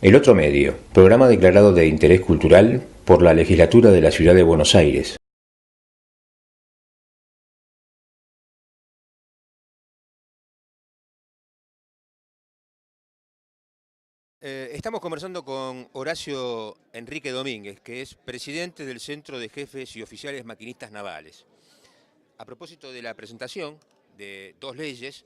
El otro medio, programa declarado de interés cultural por la Legislatura de la Ciudad de Buenos Aires. Estamos conversando con Horacio Enrique Domínguez, que es presidente del Centro de Jefes y Oficiales Maquinistas Navales. A propósito de la presentación de dos leyes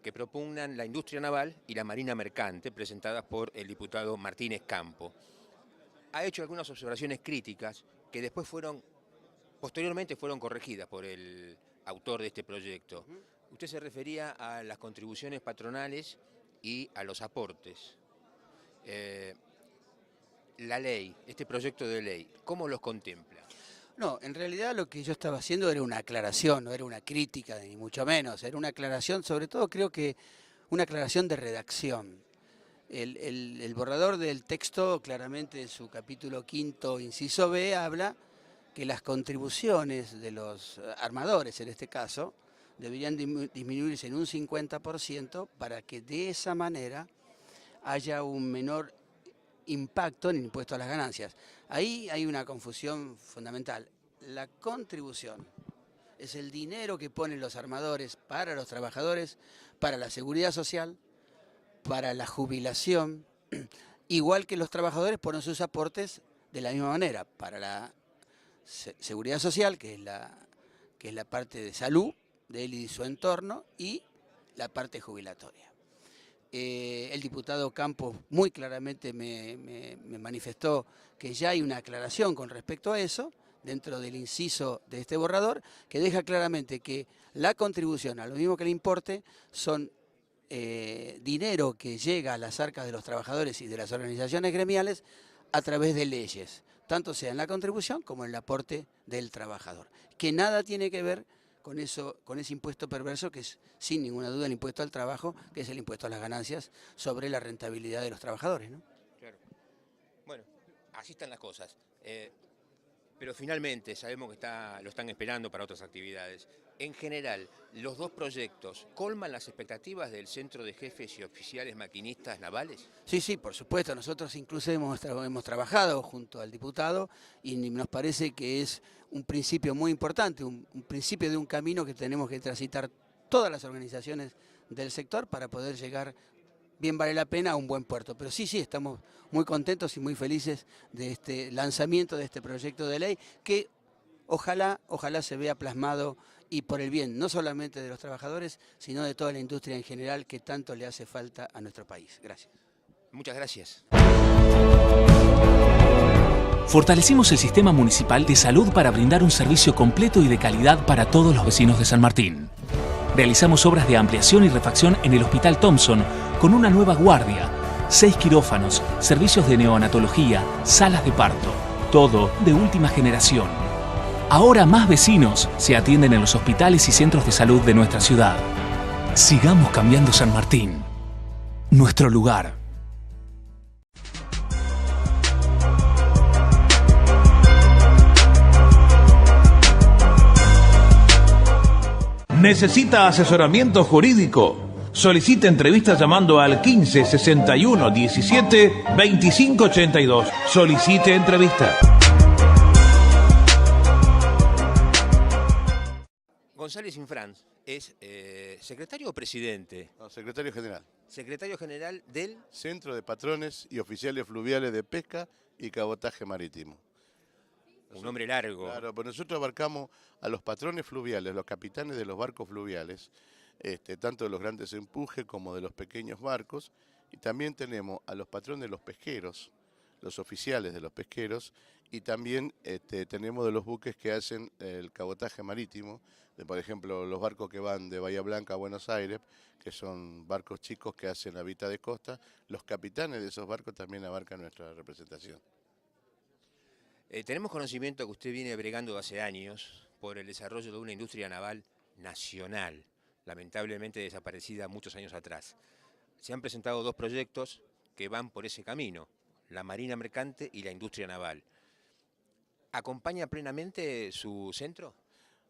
que propugnan la industria naval y la marina mercante, presentadas por el diputado Martínez Campo. Ha hecho algunas observaciones críticas que después posteriormente fueron corregidas por el autor de este proyecto. Usted se refería a las contribuciones patronales y a los aportes. La ley, este proyecto de ley, ¿cómo los contempla? No, en realidad lo que yo estaba haciendo era una aclaración, no era una crítica, ni mucho menos, era una aclaración, sobre todo creo que una aclaración de redacción. El borrador del texto, claramente en su capítulo quinto, inciso B, habla que las contribuciones de los armadores, en este caso, deberían disminuirse en un 50% para que de esa manera haya un menor impacto en el impuesto a las ganancias. Ahí hay una confusión fundamental. La contribución es el dinero que ponen los armadores para los trabajadores, para la seguridad social, para la jubilación, igual que los trabajadores ponen sus aportes de la misma manera, para la seguridad social, que es la parte de salud de él y de su entorno, y la parte jubilatoria. El diputado Campos muy claramente me manifestó que ya hay una aclaración con respecto a eso, dentro del inciso de este borrador, que deja claramente que la contribución, a lo mismo que el importe, son dinero que llega a las arcas de los trabajadores y de las organizaciones gremiales a través de leyes, tanto sea en la contribución como en el aporte del trabajador, que nada tiene que ver con ese impuesto perverso que es, sin ninguna duda, el impuesto al trabajo, que es el impuesto a las ganancias sobre la rentabilidad de los trabajadores, ¿no? Claro. Bueno, así están las cosas. Pero finalmente sabemos que lo están esperando para otras actividades. En general, ¿los dos proyectos colman las expectativas del Centro de Jefes y Oficiales Maquinistas Navales? Sí, sí, por supuesto. Nosotros incluso hemos trabajado junto al diputado y nos parece que es un principio muy importante, un principio de un camino que tenemos que transitar todas las organizaciones del sector para poder llegar, bien vale la pena, a un buen puerto. Pero sí, estamos muy contentos y muy felices de este lanzamiento de este proyecto de ley que ojalá se vea plasmado y por el bien no solamente de los trabajadores, sino de toda la industria en general que tanto le hace falta a nuestro país. Gracias. Muchas gracias. Fortalecimos el sistema municipal de salud para brindar un servicio completo y de calidad para todos los vecinos de San Martín. Realizamos obras de ampliación y refacción en el Hospital Thompson con una nueva guardia, 6 quirófanos, servicios de neonatología, salas de parto, todo de última generación. Ahora más vecinos se atienden en los hospitales y centros de salud de nuestra ciudad. Sigamos cambiando San Martín, nuestro lugar. ¿Necesita asesoramiento jurídico? Solicite entrevistas llamando al 15 61 17 25 82. Solicite entrevista. González Infranz es secretario o presidente. No, secretario general. Secretario general del Centro de Patrones y Oficiales Fluviales de Pesca y Cabotaje Marítimo. Un nombre largo. Claro, pues nosotros abarcamos a los patrones fluviales, los capitanes de los barcos fluviales, tanto de los grandes empujes como de los pequeños barcos, y también tenemos a los patrones de los pesqueros, los oficiales de los pesqueros, y también tenemos de los buques que hacen el cabotaje marítimo, de, por ejemplo, los barcos que van de Bahía Blanca a Buenos Aires, que son barcos chicos que hacen la vita de costa. Los capitanes de esos barcos también abarcan nuestra representación. Tenemos conocimiento que usted viene bregando hace años por el desarrollo de una industria naval nacional, lamentablemente desaparecida muchos años atrás. Se han presentado dos proyectos que van por ese camino, la marina mercante y la industria naval. ¿Acompaña plenamente su centro?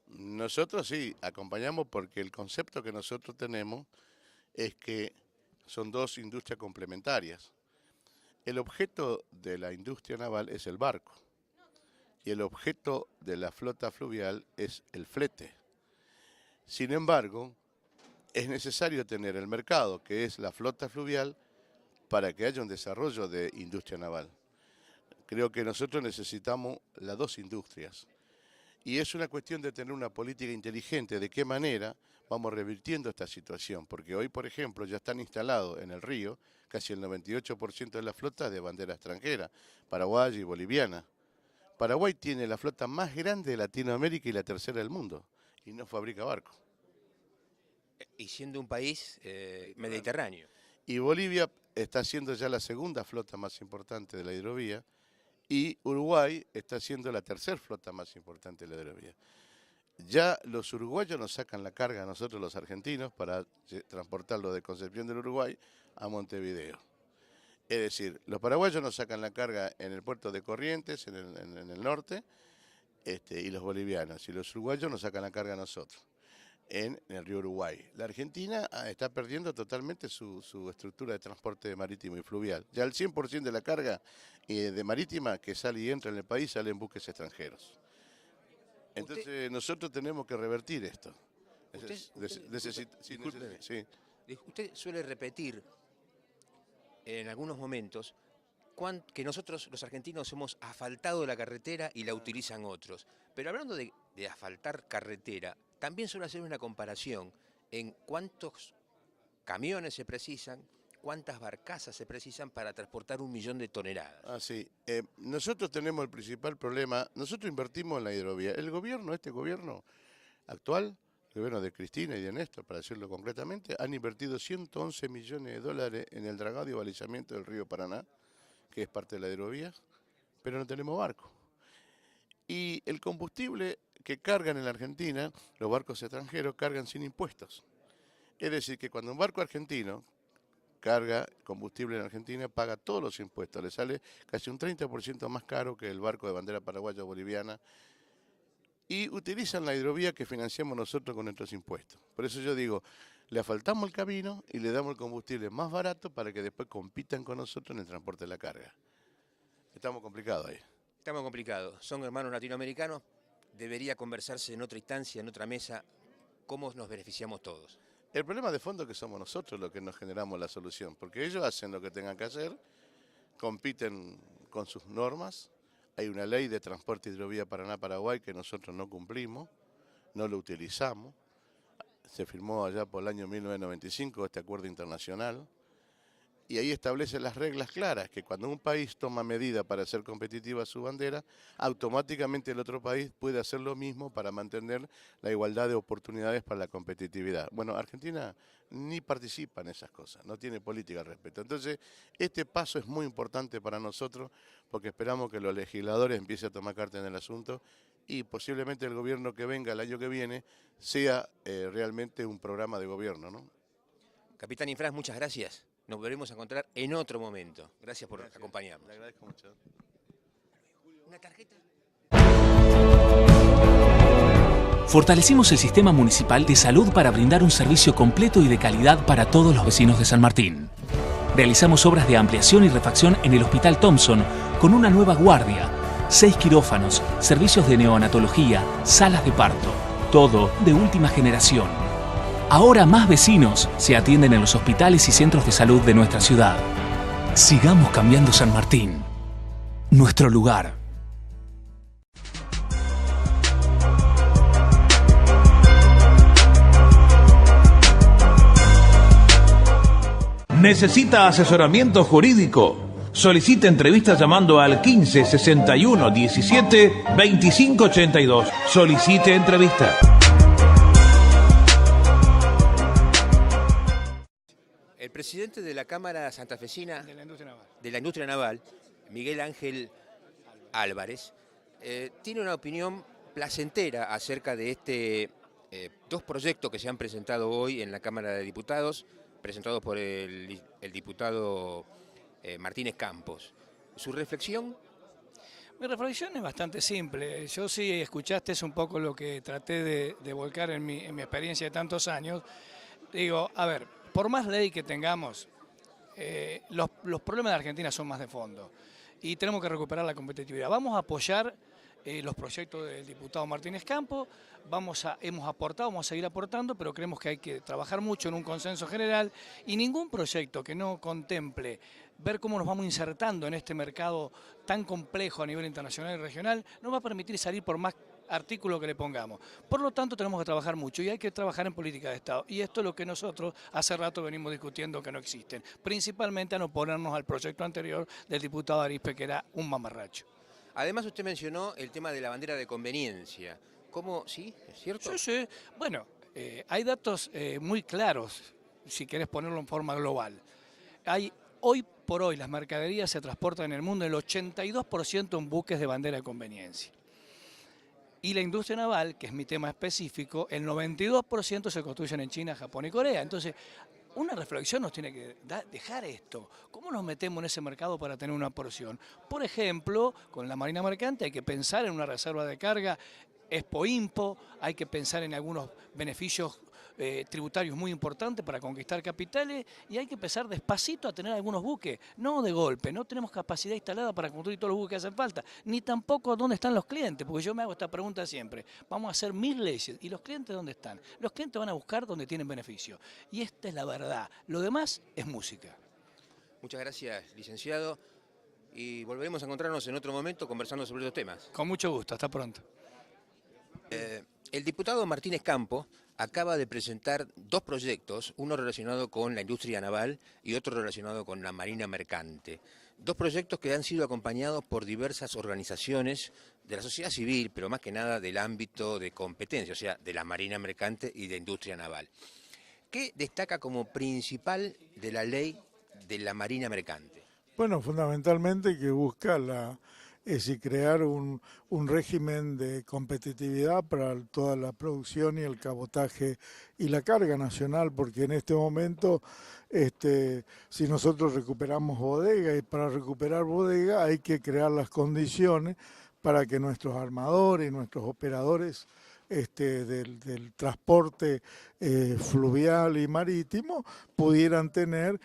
Nosotros sí, acompañamos porque el concepto que nosotros tenemos es que son dos industrias complementarias. El objeto de la industria naval es el barco y el objeto de la flota fluvial es el flete. Sin embargo, es necesario tener el mercado, que es la flota fluvial, para que haya un desarrollo de industria naval. Creo que nosotros necesitamos las dos industrias. Y es una cuestión de tener una política inteligente, de qué manera vamos revirtiendo esta situación. Porque hoy, por ejemplo, ya están instalados en el río casi el 98% de la flota de bandera extranjera, paraguaya y boliviana. Paraguay tiene la flota más grande de Latinoamérica y la tercera del mundo, y no fabrica barcos. Y siendo un país mediterráneo. Y Bolivia está siendo ya la segunda flota más importante de la hidrovía, y Uruguay está siendo la tercera flota más importante de la hidrovía. Ya los uruguayos nos sacan la carga a nosotros los argentinos para transportarlo de Concepción del Uruguay a Montevideo. Es decir, los paraguayos nos sacan la carga en el puerto de Corrientes, en el norte, y los bolivianos. Y los uruguayos nos sacan la carga a nosotros, en el río Uruguay. La Argentina está perdiendo totalmente su estructura de transporte marítimo y fluvial. Ya el 100% de la carga de marítima que sale y entra en el país sale en buques extranjeros. Entonces nosotros tenemos que revertir esto. Usted suele repetir en algunos momentos que nosotros los argentinos hemos asfaltado la carretera y la utilizan otros. Pero hablando de asfaltar carretera, también suele hacer una comparación en cuántos camiones se precisan, cuántas barcazas se precisan para transportar 1 millón de toneladas. Ah, sí. Nosotros tenemos el principal problema, nosotros invertimos en la hidrovía. El gobierno, este gobierno actual, el gobierno de Cristina y de Néstor, para decirlo concretamente, han invertido 111 millones de dólares en el dragado y balizamiento del río Paraná, que es parte de la hidrovía, pero no tenemos barco. Y el combustible que cargan en la Argentina, los barcos extranjeros cargan sin impuestos. Es decir, que cuando un barco argentino carga combustible en Argentina, paga todos los impuestos, le sale casi un 30% más caro que el barco de bandera paraguaya o boliviana, y utilizan la hidrovía que financiamos nosotros con nuestros impuestos. Por eso yo digo, le asfaltamos el camino y le damos el combustible más barato para que después compitan con nosotros en el transporte de la carga. Estamos complicados ahí. Estamos complicados, son hermanos latinoamericanos, debería conversarse en otra instancia, en otra mesa, cómo nos beneficiamos todos. El problema de fondo es que somos nosotros los que nos generamos la solución, porque ellos hacen lo que tengan que hacer, compiten con sus normas. Hay una ley de transporte hidrovía Paraná-Paraguay que nosotros no cumplimos, no lo utilizamos. Se firmó allá por el año 1995 este acuerdo internacional, y ahí establece las reglas claras, que cuando un país toma medida para hacer competitiva su bandera, automáticamente el otro país puede hacer lo mismo para mantener la igualdad de oportunidades para la competitividad. Bueno, Argentina ni participa en esas cosas, no tiene política al respecto. Entonces, este paso es muy importante para nosotros, porque esperamos que los legisladores empiecen a tomar carta en el asunto y posiblemente el gobierno que venga el año que viene sea realmente un programa de gobierno, ¿no? Capitán Infras, muchas gracias. Nos volveremos a encontrar en otro momento. Gracias por acompañarnos. Le agradezco mucho. ¿Una tarjeta? Fortalecimos el sistema municipal de salud para brindar un servicio completo y de calidad para todos los vecinos de San Martín. Realizamos obras de ampliación y refacción en el Hospital Thompson con una nueva guardia, 6 quirófanos, servicios de neonatología, salas de parto, todo de última generación. Ahora más vecinos se atienden en los hospitales y centros de salud de nuestra ciudad. Sigamos cambiando San Martín, nuestro lugar. ¿Necesita asesoramiento jurídico? Solicite entrevistas llamando al 15 61 17 25 82. Solicite entrevista. El presidente de la Cámara Santafesina de la Industria Naval, Miguel Ángel Álvarez, tiene una opinión placentera acerca de dos proyectos que se han presentado hoy en la Cámara de Diputados, presentados por el diputado Martínez Campos. ¿Su reflexión? Mi reflexión es bastante simple. Yo, si escuchaste, es un poco lo que traté de volcar en mi experiencia de tantos años. Digo, a ver, por más ley que tengamos, los problemas de Argentina son más de fondo y tenemos que recuperar la competitividad. Vamos a apoyar los proyectos del diputado Martínez Campo, hemos aportado, vamos a seguir aportando, pero creemos que hay que trabajar mucho en un consenso general y ningún proyecto que no contemple ver cómo nos vamos insertando en este mercado tan complejo a nivel internacional y regional nos va a permitir salir por más artículo que le pongamos. Por lo tanto, tenemos que trabajar mucho y hay que trabajar en política de Estado. Y esto es lo que nosotros hace rato venimos discutiendo que no existen. Principalmente a no oponernos al proyecto anterior del diputado Arispe, que era un mamarracho. Además, usted mencionó el tema de la bandera de conveniencia. ¿Cómo? ¿Sí? ¿Es cierto? Sí, sí. Bueno, hay datos muy claros, si querés ponerlo en forma global. Hoy por hoy las mercaderías se transportan en el mundo el 82% en buques de bandera de conveniencia. Y la industria naval, que es mi tema específico, el 92% se construyen en China, Japón y Corea. Entonces, una reflexión nos tiene que dejar esto. ¿Cómo nos metemos en ese mercado para tener una porción? Por ejemplo, con la Marina Mercante hay que pensar en una reserva de carga Expo-Impo, hay que pensar en algunos beneficios tributarios muy importantes para conquistar capitales y hay que empezar despacito a tener algunos buques, no de golpe, no tenemos capacidad instalada para construir todos los buques que hacen falta, ni tampoco dónde están los clientes, porque yo me hago esta pregunta siempre, vamos a hacer 1000 leyes, ¿y los clientes dónde están? Los clientes van a buscar donde tienen beneficio, y esta es la verdad, lo demás es música. Muchas gracias, licenciado, y volveremos a encontrarnos en otro momento conversando sobre estos temas. Con mucho gusto, hasta pronto. El diputado Martínez Campo acaba de presentar dos proyectos, uno relacionado con la industria naval y otro relacionado con la marina mercante. Dos proyectos que han sido acompañados por diversas organizaciones de la sociedad civil, pero más que nada del ámbito de competencia, o sea, de la marina mercante y de industria naval. ¿Qué destaca como principal de la ley de la marina mercante? Bueno, fundamentalmente que busca crear un régimen de competitividad para toda la producción y el cabotaje y la carga nacional, porque en este momento, si nosotros recuperamos bodega, y para recuperar bodega hay que crear las condiciones para que nuestros armadores y nuestros operadores del transporte fluvial y marítimo pudieran tener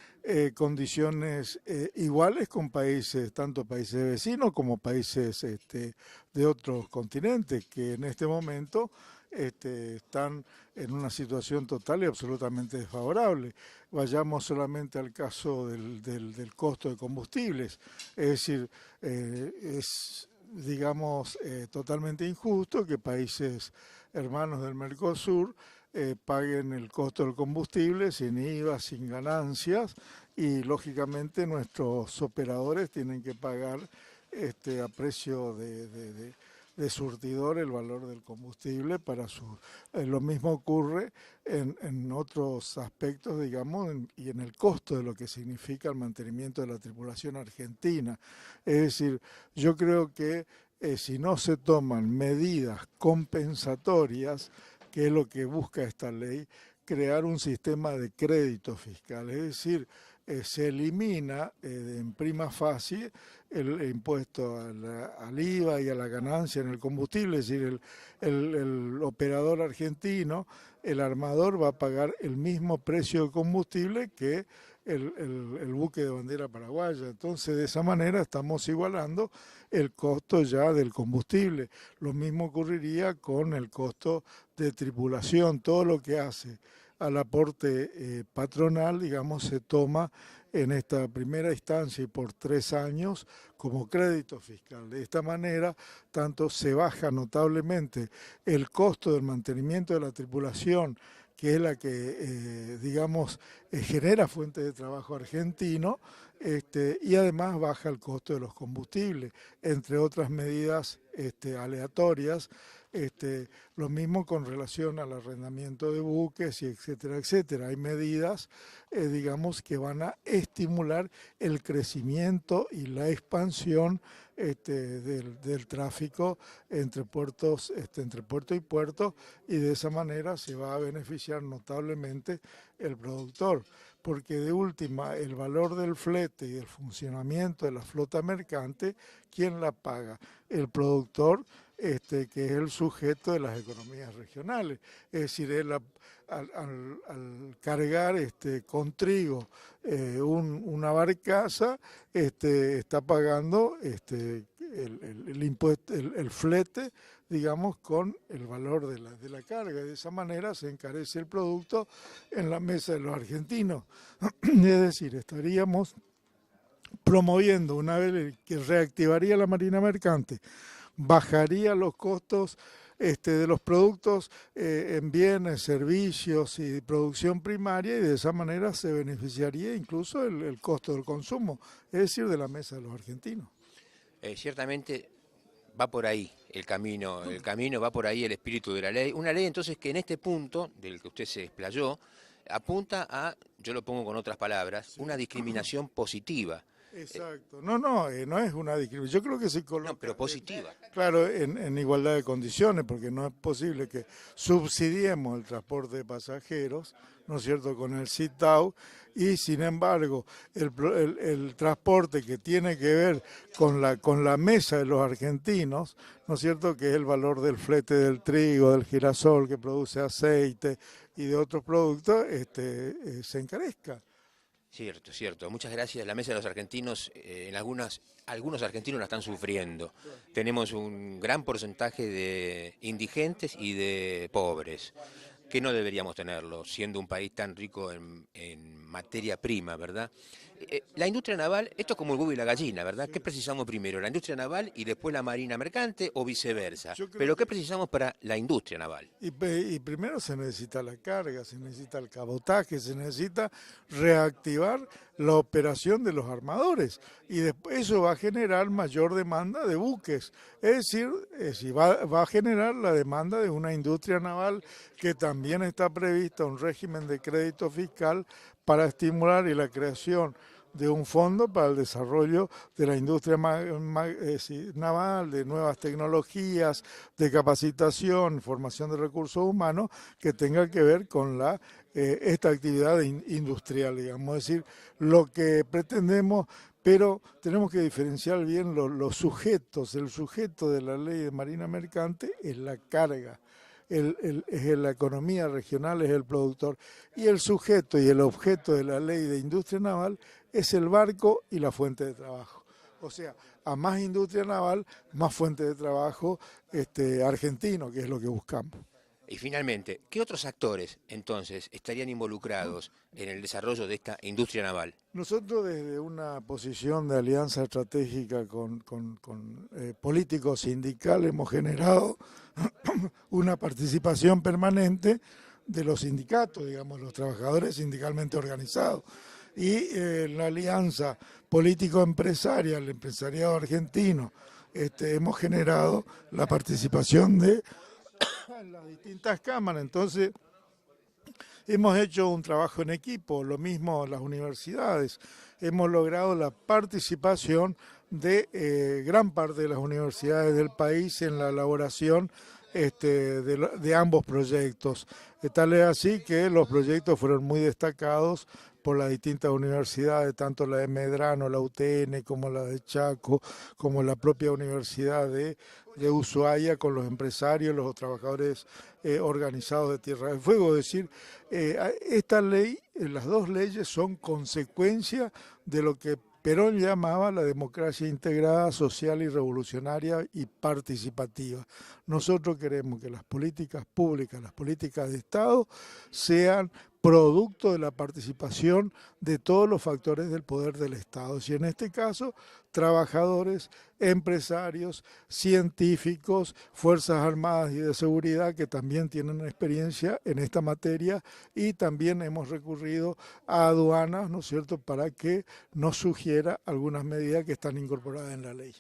condiciones iguales con países, tanto países vecinos como países de otros continentes que en este momento están en una situación total y absolutamente desfavorable. Vayamos solamente al caso del costo de combustibles, es decir, digamos, totalmente injusto que países hermanos del Mercosur paguen el costo del combustible sin IVA, sin ganancias, y lógicamente nuestros operadores tienen que pagar a precio de surtidor el valor del combustible para lo mismo ocurre en otros aspectos, digamos, y en el costo de lo que significa el mantenimiento de la tripulación argentina. Es decir, yo creo que si no se toman medidas compensatorias, que es lo que busca esta ley, crear un sistema de crédito fiscal, es decir, se elimina en prima facie el impuesto al IVA y a la ganancia en el combustible, es decir, el operador argentino, el armador va a pagar el mismo precio de combustible que el buque de bandera paraguaya. Entonces, de esa manera estamos igualando el costo ya del combustible. Lo mismo ocurriría con el costo de tripulación. Todo lo que hace al aporte patronal, digamos, se toma en esta primera instancia y por 3 años como crédito fiscal. De esta manera, tanto se baja notablemente el costo del mantenimiento de la tripulación, que es la que, digamos, genera fuentes de trabajo argentino, y además baja el costo de los combustibles, entre otras medidas aleatorias. Lo mismo con relación al arrendamiento de buques y etcétera, etcétera. Hay medidas, digamos, que van a estimular el crecimiento y la expansión del tráfico entre puertos, entre puerto y puerto, y de esa manera se va a beneficiar notablemente el productor, porque de última el valor del flete y el funcionamiento de la flota mercante, ¿quién la paga? El productor, que es el sujeto de las economías regionales. Es decir, él al cargar con trigo una barcaza, está pagando el impuesto, el flete, digamos, con el valor de la carga. De esa manera se encarece el producto en la mesa de los argentinos. Es decir, estaríamos promoviendo una vez que reactivaría la marina mercante, bajaría los costos de los productos en bienes, servicios y producción primaria, y de esa manera se beneficiaría incluso el costo del consumo, es decir, de la mesa de los argentinos. Ciertamente va por ahí el camino va por ahí el espíritu de la ley. Una ley entonces que en este punto, del que usted se explayó, apunta a, yo lo pongo con otras palabras, una discriminación positiva. Exacto. No es una discriminación. Yo creo que se coloca... No, pero positiva. Claro, en igualdad de condiciones, porque no es posible que subsidiemos el transporte de pasajeros, ¿no es cierto?, con el SITAU, y sin embargo el transporte que tiene que ver con la mesa de los argentinos, ¿no es cierto?, que es el valor del flete del trigo, del girasol que produce aceite y de otros productos, se encarezca. Cierto, cierto. Muchas gracias. La mesa de los argentinos, algunos argentinos la están sufriendo. Tenemos un gran porcentaje de indigentes y de pobres, que no deberíamos tenerlo, siendo un país tan rico en materia prima, ¿verdad? La industria naval, esto es como el huevo y la gallina, ¿verdad? ¿Qué precisamos primero, la industria naval y después la marina mercante o viceversa? Pero ¿qué precisamos para la industria naval? Y primero se necesita la carga, se necesita el cabotaje, se necesita reactivar la operación de los armadores, y después eso va a generar mayor demanda de buques, es decir, va a generar la demanda de una industria naval que también está prevista un régimen de crédito fiscal para estimular y la creación de un fondo para el desarrollo de la industria naval, de nuevas tecnologías, de capacitación, formación de recursos humanos, que tenga que ver con esta actividad industrial, digamos. Es decir, lo que pretendemos, pero tenemos que diferenciar bien los sujetos. El sujeto de la ley de marina mercante es la carga. Es la economía regional, es el productor, y el sujeto y el objeto de la ley de industria naval es el barco y la fuente de trabajo. O sea, a más industria naval, más fuente de trabajo argentino, que es lo que buscamos. Y finalmente, ¿qué otros actores entonces estarían involucrados en el desarrollo de esta industria naval? Nosotros desde una posición de alianza estratégica con políticos sindicales hemos generado una participación permanente de los sindicatos, digamos, los trabajadores sindicalmente organizados. Y la alianza político-empresaria, el empresariado argentino, hemos generado la participación de las distintas cámaras. Entonces hemos hecho un trabajo en equipo, lo mismo las universidades. Hemos logrado la participación de gran parte de las universidades del país en la elaboración de ambos proyectos. Tal es así que los proyectos fueron muy destacados por las distintas universidades, tanto la de Medrano, la UTN, como la de Chaco, como la propia Universidad de Ushuaia, con los empresarios, los trabajadores organizados de Tierra del Fuego. Es decir, esta ley, las dos leyes son consecuencia de lo que Perón llamaba la democracia integrada, social y revolucionaria y participativa. Nosotros queremos que las políticas públicas, las políticas de Estado, sean producto de la participación de todos los factores del poder del Estado. Y en este caso, trabajadores, empresarios, científicos, fuerzas armadas y de seguridad que también tienen experiencia en esta materia, y también hemos recurrido a aduanas, ¿no es cierto?, para que nos sugiera algunas medidas que están incorporadas en la ley.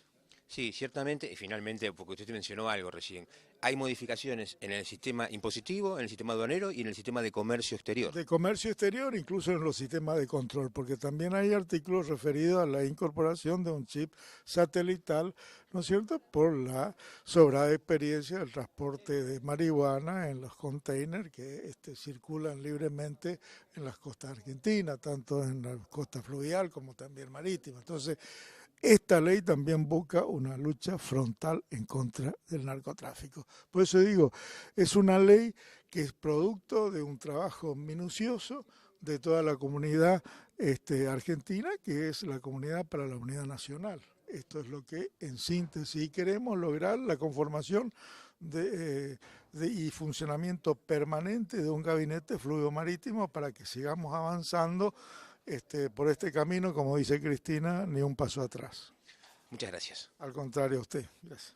Sí, ciertamente, y finalmente, porque usted mencionó algo recién, hay modificaciones en el sistema impositivo, en el sistema aduanero y en el sistema de comercio exterior. De comercio exterior, incluso en los sistemas de control, porque también hay artículos referidos a la incorporación de un chip satelital, ¿no es cierto?, por la sobrada experiencia del transporte de marihuana en los containers que circulan libremente en las costas argentinas, tanto en la costa fluvial como también marítima. Entonces, esta ley también busca una lucha frontal en contra del narcotráfico. Por eso digo, es una ley que es producto de un trabajo minucioso de toda la comunidad argentina, que es la Comunidad para la Unidad Nacional. Esto es lo que, en síntesis, queremos lograr la conformación y funcionamiento permanente de un gabinete fluido marítimo para que sigamos avanzando por este camino, como dice Cristina, ni un paso atrás. Muchas gracias. Al contrario, a usted. Gracias.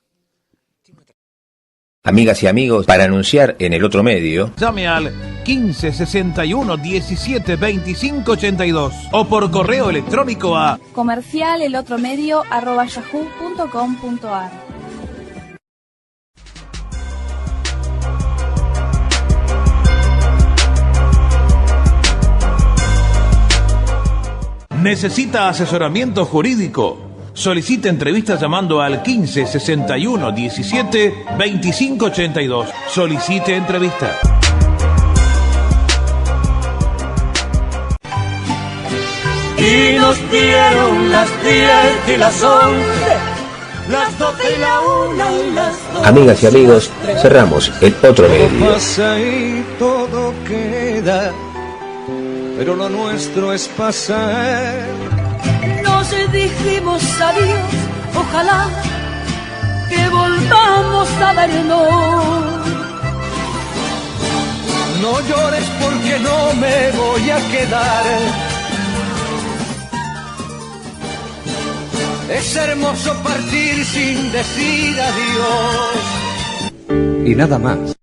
Amigas y amigos, para anunciar en el otro medio, Llame al 15 61 17 25 82 o por correo electrónico a comercialelotromedio@yahoo.com.ar. ¿Necesita asesoramiento jurídico? Solicite entrevistas llamando al 15 61 17 25 82. Solicite entrevista. Y nos dieron las 10 y las 11, las 12 y la 1 y las 2. amigas y amigos, cerramos el otro medio. Pasa y todo queda, pero lo nuestro es pasar. Nos dijimos adiós, ojalá que volvamos a vernos. No llores porque no me voy a quedar. Es hermoso partir sin decir adiós. Y nada más.